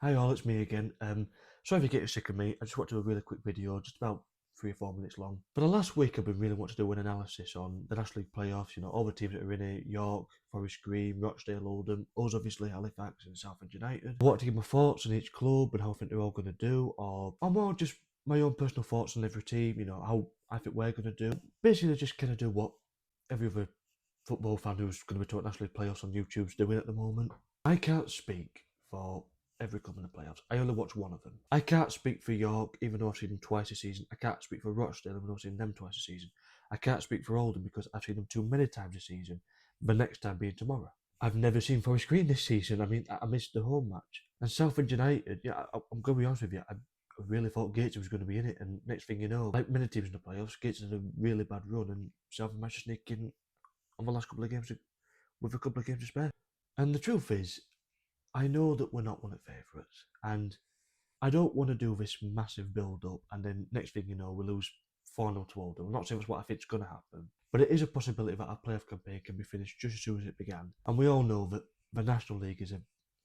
Hi all, it's me again. Sorry if you're getting sick of me. I just want to do a really quick video, just about 3 or 4 minutes long. For the last week, I've been really wanting to do an analysis on the National League playoffs. You know, all the teams that are in it: York, Forest Green, Rochdale, Oldham, us obviously, Halifax and Southend United. I want to give my thoughts on each club and how I think they're all going to do, or more just my own personal thoughts on every team. You know, how I think we're going to do. Basically, just kind of do what every other football fan who's going to be talking National League playoffs on YouTube's doing at the moment. I can't speak for every club in the playoffs. I only watch one of them. I can't speak for York, even though I've seen them twice a season. I can't speak for Rochdale, even though I've seen them twice a season. I can't speak for Oldham because I've seen them too many times a season, the next time being tomorrow. I've never seen Forest Green this season. I mean, I missed the home match. And Southend United, yeah, I'm going to be honest with you, I really thought Gates was going to be in it. And next thing you know, like many teams in the playoffs, Gates had a really bad run and Southend managed to sneak in on the last couple of games with a couple of games to spare. And the truth is, I know that we're not one of favourites, and I don't want to do this massive build-up, and then next thing you know, we lose 4-0 to Oldham. I'm not saying that's what I think is going to happen, but it is a possibility that our playoff campaign can be finished just as soon as it began. And we all know that the National League is a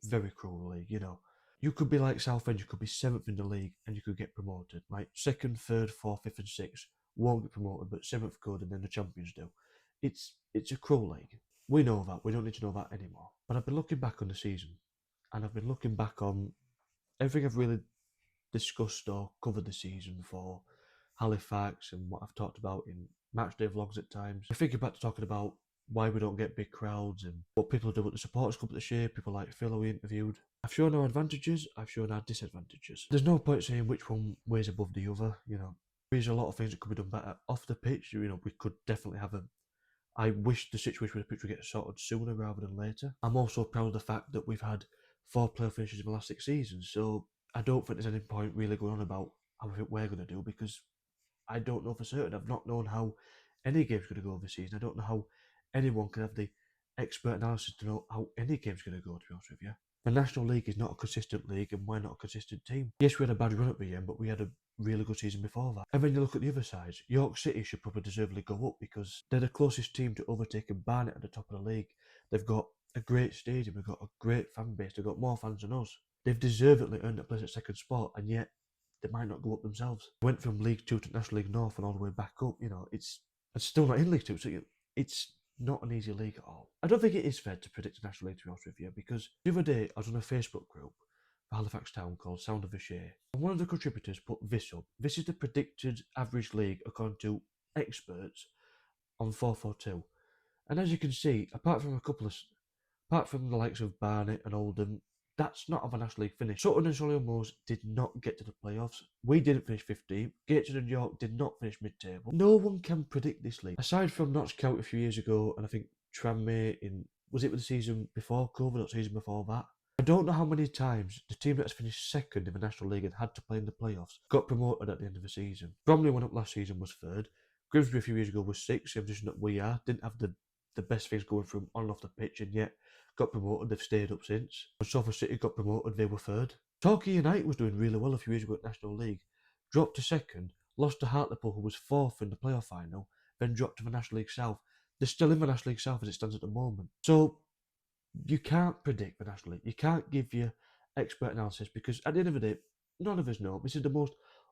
very cruel league, you know. You could be like Southend, you could be 7th in the league, and you could get promoted. Like 2nd, 3rd, 4th, 5th and 6th won't get promoted, but 7th could, and then the champions do. It's a cruel league. We know that. We don't need to know that anymore. But I've been looking back on the season, and I've been looking back on everything I've really discussed or covered the season for Halifax and what I've talked about in matchday vlogs at times. I think back to talking about why we don't get big crowds and what people do at the supporters club this year, people like Phil who we interviewed. I've shown our advantages, I've shown our disadvantages. There's no point saying which one weighs above the other, you know. There's a lot of things that could be done better off the pitch. You know, we could definitely have a I wish the situation with the pitch would get sorted sooner rather than later. I'm also proud of the fact that we've had 4 playoff finishes in the last 6 seasons, so I don't think there's any point really going on about how I think we're going to do because I don't know for certain. I've not known how any game's going to go this season. I don't know how anyone can have the expert analysis to know how any game's going to go, to be honest with you. The National League is not a consistent league and we're not a consistent team. Yes, we had a bad run at the end, but we had a really good season before that. And then you look at the other sides, York City should probably deservedly go up because they're the closest team to overtaking Barnet at the top of the league. They've got a great stadium, they've got a great fan base, they've got more fans than us. They've deservedly earned a place at second spot, and yet they might not go up themselves. Went from League Two to National League North and all the way back up. You know, it's still not in League Two, so it's not an easy league at all. I don't think it is fair to predict the National League, to be honest with you, because the other day I was on a Facebook group for Halifax Town called Sound of a Share, and one of the contributors put this up. This is the predicted average league according to experts on 442. And as you can see, apart from the likes of Barnet and Oldham, that's not of a National League finish. Sutton and Solihull Moors did not get to the playoffs. We didn't finish 15th. Gateshead and York did not finish mid-table. No one can predict this league. Aside from Notts County a few years ago, and I think Tranmere was it the season before COVID or the season before that? I don't know how many times the team that's finished second in the National League and had to play in the playoffs got promoted at the end of the season. Bromley went up last season, was third. Grimsby a few years ago was sixth, same position that we are. Didn't have the best things going from on and off the pitch, and yet got promoted. They've stayed up since. When Salford City got promoted, they were third. Torquay United was doing really well a few years ago at National League. Dropped to second, lost to Hartlepool, who was fourth in the playoff final, then dropped to the National League South. They're still in the National League South as it stands at the moment. So you can't predict the National League. You can't give your expert analysis because at the end of the day, none of us know. This is the most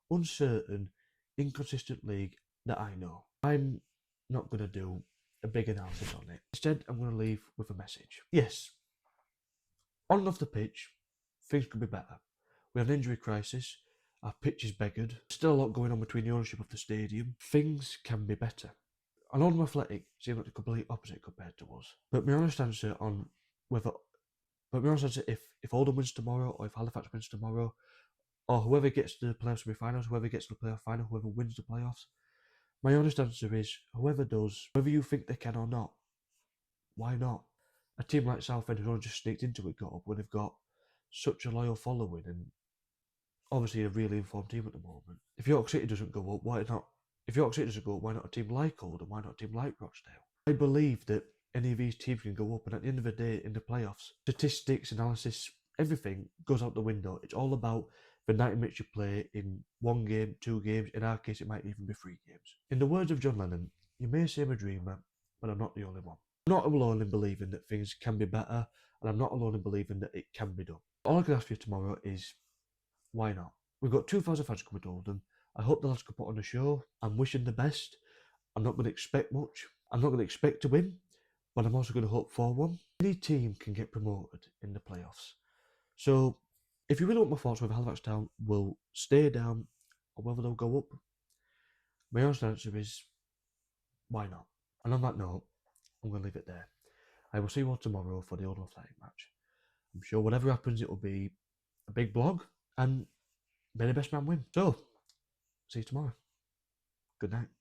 uncertain, inconsistent league that I know. I'm not going to do a big analysis on it. Instead, I'm going to leave with a message. Yes, on and off the pitch, things could be better. We have an injury crisis. Our pitch is beggared. Still a lot going on between the ownership of the stadium. Things can be better. And Oldham Athletic seem like the complete opposite compared to us. But my honest answer on whether, if Oldham wins tomorrow, or if Halifax wins tomorrow, or whoever gets to the playoff semi-finals, whoever gets to the playoff final, whoever wins the playoffs, my honest answer is whoever does, whether you think they can or not, why not? A team like Southend, who only just sneaked into it, got up when they've got such a loyal following and obviously a really informed team at the moment. If York City doesn't go up, why not? If York City doesn't go up, why not a team like Oldham? Why not a team like Rochdale? I believe that any of these teams can go up, and at the end of the day, in the playoffs, statistics, analysis, everything goes out the window. It's all about the 90 minutes you play in 1 game, 2 games. In our case, it might even be 3 games. In the words of John Lennon, you may say I'm a dreamer, but I'm not the only one. I'm not alone in believing that things can be better, and I'm not alone in believing that it can be done. All I can ask for you tomorrow is, why not? We've got 2,000 fans coming to Oldham. I hope the lads can put on a show. I'm wishing the best. I'm not going to expect much. I'm not going to expect to win, but I'm also going to hope for one. Any team can get promoted in the playoffs. So, if you really want my thoughts whether Halifax Town will stay down or whether they'll go up, my honest answer is, why not? And on that note, I'm going to leave it there. I will see you all tomorrow for the Oldham Athletic match. I'm sure whatever happens, it will be a big blog, and may the best man win. So, see you tomorrow. Good night.